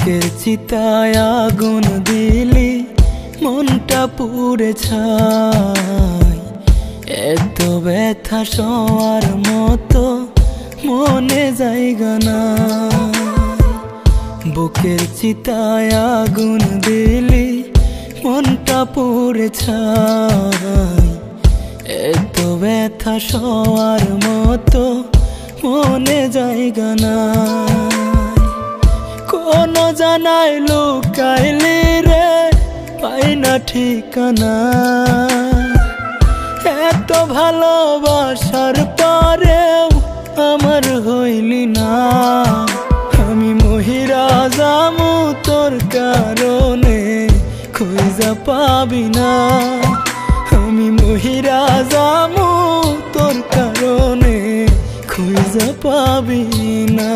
বুকের চিতায় আগুন দিলি মনটা পুড়ে ছাই। এত ব্যথা সওয়ার মতো মনে জায়গা না। বুকের চিতায় আগুন দিলি মনটা পুড়ে ছাই। এত ব্যথা সওয়ার মতো মনে জায়গা না। কোন জানাই লুকাইলি রে পাই না ঠিকানা। এত ভালোবাসার পরেও আমার হইলি না। আমি মহিরা যামু তোর কারণে খুঁজা পাবি না। আমি মহিরা যামু তোর কারণে খুঁজা পাবি না।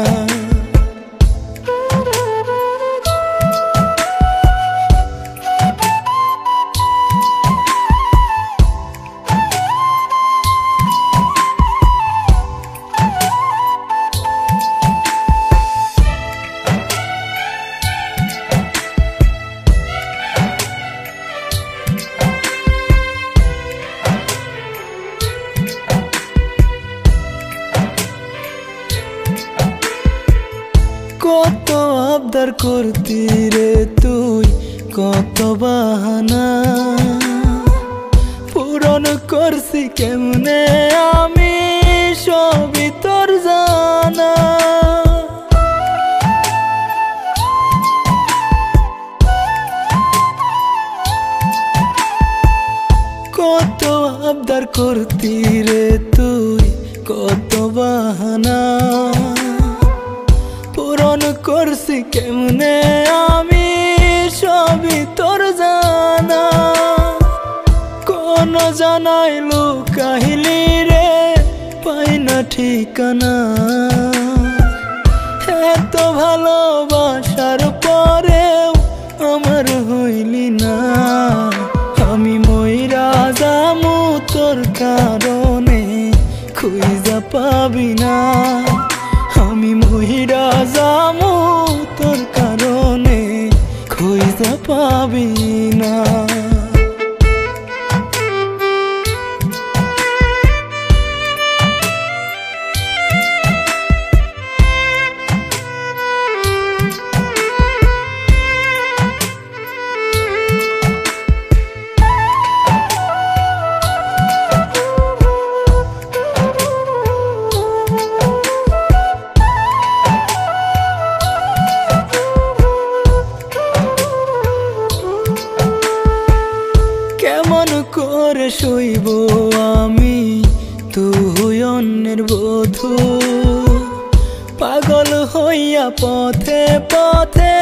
কত আবদার করতি রে তুই, কত বাহানা পূরণ করছি কেমনে আমি সবই তোর জানা। কত আবদার করতি রে তুই, কত বাহানা পূরণ করছি কেমনে আমি সবই তোর জানা। কোন জানাই লুকাইলি রে পাই না ঠিকানা। এত ভালোবাসার পরেও আমার হইলি না। আমি মইরা যামু তোর কারণে খুঁজা পাবি না। আমি মহিরা যামু তোর কারণে খুঁজা পাবি না। কেমন করে সইব আমি তুই অন্যের বধূ। পাগল হইয়া পথে পথে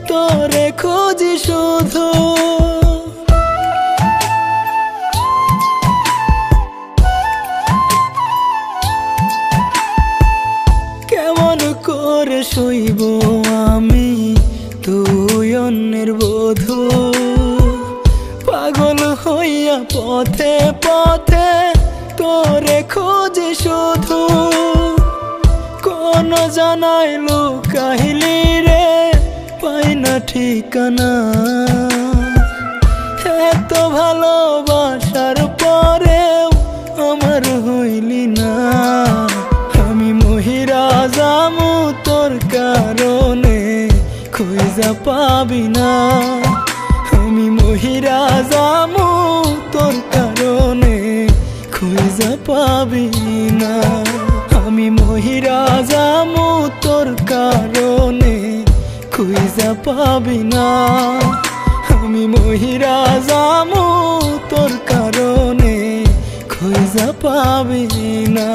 তোরে খুঁজি শুধু। কেমন করে সইব আমি তুই অন্যের বধূ। পাগল হইয়া পথে পথে তোরে খুঁজি শুধু। কোন জানাই লুকাইলি রে পাই না ঠিকানা। এত ভালোবাসার পরেও আমার হইলি না। আমি মহিরা যামু তোর কারণে খুঁজা পাবি না। আমি মহিরা যামু তোর কারণে খুঁজা পাবি না। আমি মহিরা যামু তোর কারণে খুঁজা পাবি না। আমি মহিরা যামু তোর কারণে খুঁজা পাবি না।